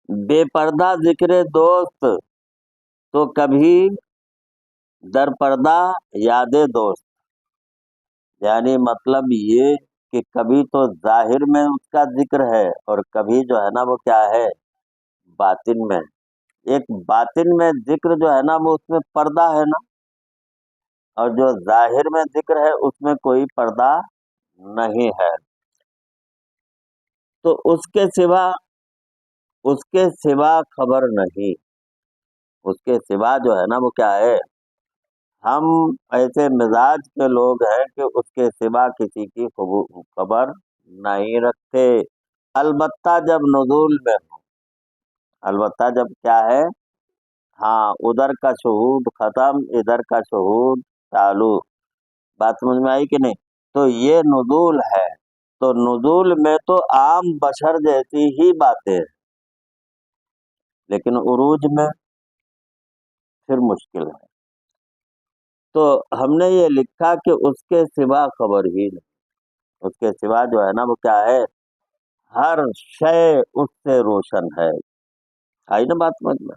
بے پردہ ذکر دوست تو کبھی در پردہ یاد دوست، یعنی مطلب یہ کہ کبھی تو ظاہر میں اس کا ذکر ہے اور کبھی جو ہے نا وہ کیا ہے، باطن میں۔ ایک باطن میں ذکر جو ہے نا وہ اس میں پردہ ہے نا، اور جو ظاہر میں ذکر ہے اس میں کوئی پردہ نہیں ہے۔ تو اس کے سوا خبر نہیں، اس کے سوا جو ہے نا وہ کیا ہے، ہم ایسے مزاج کے لوگ ہیں کہ اس کے سوا کسی کی خبر نہیں رکھتے، البتہ جب نزول میں ہو، البتہ جب کیا ہے، ہاں ادھر کا شہود ختم ادھر کا شہود چالو، بات سمجھ میں آئی کہ نہیں؟ تو یہ نزول ہے، تو نزول میں تو عام بشر جیسی ہی باتیں ہیں، لیکن عروج میں پھر مشکل ہے۔ تو ہم نے یہ لکھا کہ اس کے سوا خبر ہی نہیں، اس کے سوا جو ہے نا وہ کیا ہے، ہر شے اس سے روشن ہے۔ آئی نا بات سمجھ میں؟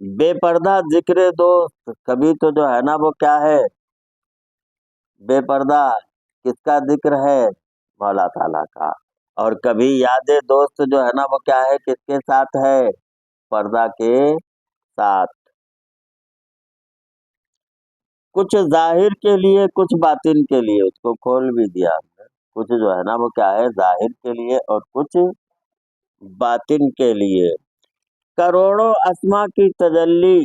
بے پردہ ذکر دوست، کبھی تو جو ہے نا وہ کیا ہے، بے پردہ کس کا ذکر ہے، مولا تعالیٰ کا، اور کبھی یاد دوست جو ہے نا وہ کیا ہے، کس کے ساتھ ہے، پردہ کے ساتھ۔ کچھ ظاہر کے لیے کچھ باطن کے لیے، اس کو کھول بھی دیا ہم نے، کچھ جو ہے نا وہ کیا ہے، ظاہر کے لیے اور کچھ باطن کے لیے۔ کروڑوں اسما کی تجلی،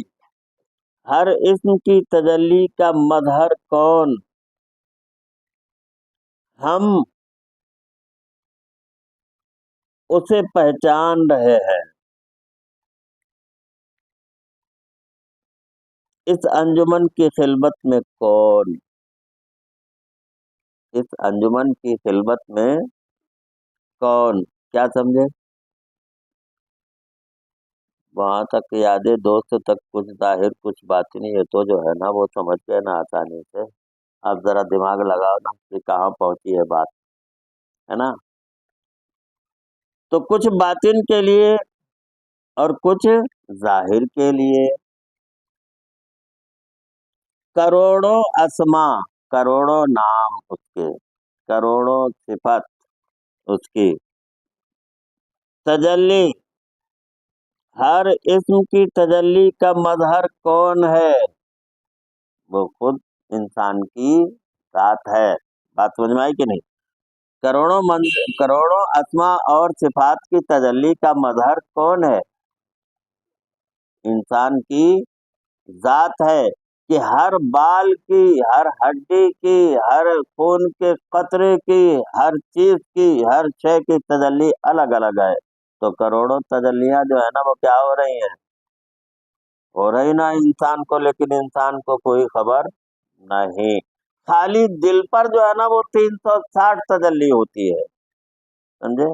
ہر اسم کی تجلی کا مظہر کون، ہم اسے پہچان رہے ہیں، اس انجمن کی خلوت میں کون، اس انجمن کی خلوت میں کون، کیا سمجھے؟ وہاں تک یاد دوست تک کچھ ظاہر کچھ باطنی، یہ تو جو ہے نا وہ سمجھ گئے نا آسانی سے۔ اب ذرا دماغ لگاؤ نا کہ کہاں پہنچی ہے بات، ہے نا؟ تو کچھ باطن کے لیے اور کچھ ظاہر کے لیے۔ کروڑوں اسما، کروڑوں نام اس کے، کروڑوں صفت اس کی، تجلی، ہر اسم کی تجلی کا مظہر کون ہے، وہ خود انسان کی ذات ہے۔ بات سمجھ میں آئی کہ نہیں؟ کروڑوں اسما اور صفات کی تجلی کا مظہر کون ہے، انسان کی ذات ہے، کہ ہر بال کی، ہر ہڈی کی، ہر خون کے قطرے کی، ہر چیز کی، ہر شے کی تجلی الگ الگ ہے۔ تو کروڑوں تجلیاں جو ہے نا وہ کیا ہو رہی ہیں، ہو رہی نا انسان کو، لیکن انسان کو کوئی خبر نہیں۔ خالی دل پر جو ہے نا وہ 360 تجلی ہوتی ہے، سمجھے؟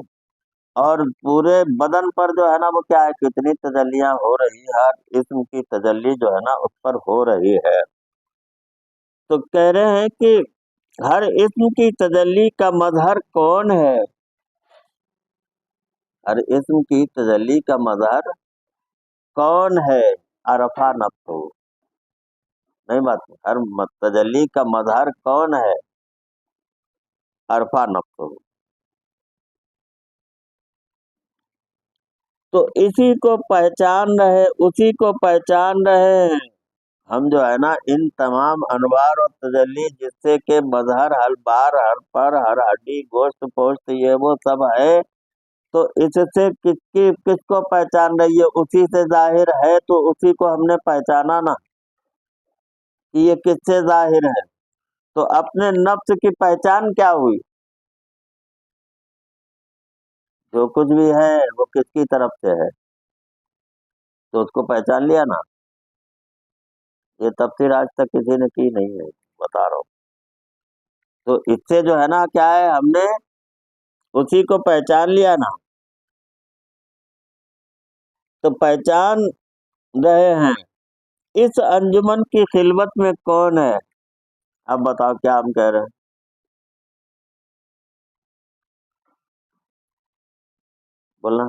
اور پورے بدن پر جو ہے نا وہ کیا ہے، کتنی تجلیاں ہو رہی ہے، ہر اسم کی تجلی جو ہے نا اس پر ہو رہی ہے۔ تو کہہ رہے ہیں کہ ہر اسم کی تجلی کا مظہر کون ہے، ہر اسم کی تجلی کا مظہر کون ہے، عرفہ نفسہ، نہیں بات، ہر تجلی کا مظہر کون ہے، عرفہ نفسہ۔ تو اسی کو پہچان رہے، اسی کو پہچان رہے ہیں ہم جو ہے نا، ان تمام انوار اور تجلی جس سے کہ مظہر ہر بار، ہر پر، ہر ہڈی گوشت پوشت یہ وہ سب ہے، تو اس سے کس کو پہچان رہی ہے، اسی سے ظاہر ہے، تو اسی کو ہم نے پہچانا نا کہ یہ کس سے ظاہر ہے۔ تو اپنے نفس کی پہچان کیا ہوئی، جو کچھ بھی ہے وہ کس کی طرف سے ہے، تو اس کو پہچان لیا نا۔ یہ تفسیر آج تک کسی نے کی نہیں ہے، بتا رہا ہوں۔ تو اس سے جو ہے نا کیا ہے، ہم نے اسی کو پہچان لیا نا، تو پہچان رہے ہیں۔ اس انجمن کی خلوت میں کون ہے، اب بتاؤ کیا ہم کہہ رہے ہیں، بولنا۔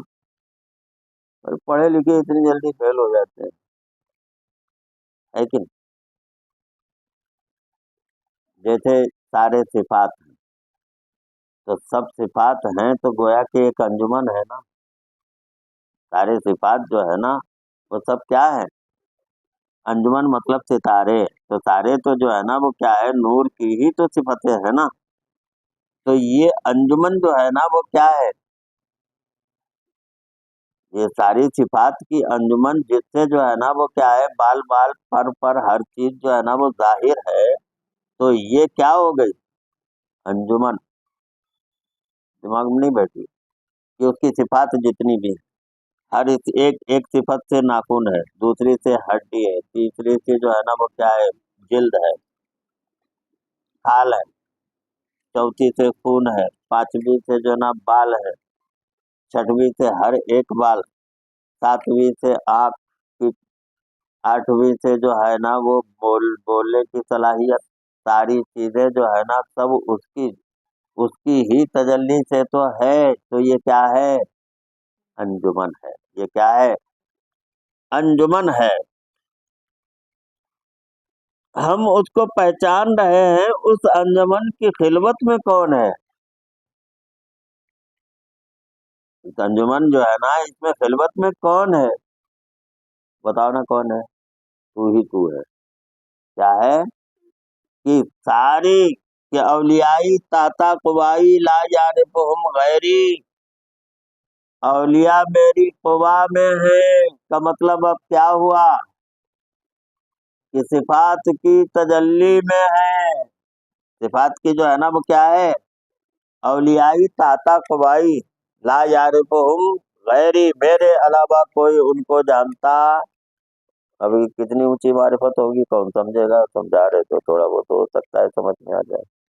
اور پڑھے لکھے اتنی جلدی فیل ہو جاتے ہیں، ہے کہ نہیں؟ جیسے سارے صفات ہیں، تو سب صفات ہیں تو گویا کہ ایک انجمن ہے نا، سارے صفات جو ہے نا وہ سب کیا ہے؟ انجمن مطلب ستارے، تو سارے تو جو ہے نا وہ کیا ہے؟ نور کی ہی تو صفتیں ہے نا، تو یہ انجمن جو ہے نا وہ کیا ہے؟ یہ ساری صفات کی انجمن جس سے جو ہے نا وہ کیا ہے؟ بال بال پر ہر چیز جو ہے نا وہ ظاہر ہے، تو یہ کیا ہو گئی؟ انجمن۔ دماغ میں نہیں بیٹھی کہ اس کی صفات جتنی بھی ہیں، ہر ایک ایک صفت سے ناخن ہے، دوسری سے ہڈی ہے، تیسری سے جو ہے نا وہ کیا ہے؟ جلد ہے، کھال ہے، چوتھی سے خون ہے، پانچویں سے جو ہے نا بال ہے، چھٹویں سے ہر ایک بال، ساتویں سے آنکھ کی، آٹھویں سے جو ہے نا وہ بولنے کی صلاحیت، ساری چیزیں جو ہے نا سب اس کی ہی تجلی سے تو ہے، تو یہ کیا ہے؟ انجمن ہے۔ یہ کیا ہے؟ انجمن ہے۔ ہم اس کو پہچان رہے ہیں، اس انجمن کی خلوت میں کون ہے؟ اس انجمن جو ہے نا اس میں خلوت میں کون ہے؟ بتاؤ نا کون ہے؟ تو ہی تو ہے۔ کیا ہے؟ کہ ساری کہ اولیائی تاتا قوائی لا یعرفہم غیری، اولیاء میری قوا میں ہے، کا مطلب اب کیا ہوا؟ کہ صفات کی تجلی میں ہے، صفات کی جو ہے نا وہ کیا ہے؟ اولیائی تاتا قوائی لا یعرفہم غیری، میرے علاوہ کوئی ان کو جانتا۔ ابھی کتنی اونچی معرفت ہوگی، کون سمجھے گا؟ سمجھا رہے تو تھوڑا بہت ہو سکتا ہے سمجھ میں آ جائے۔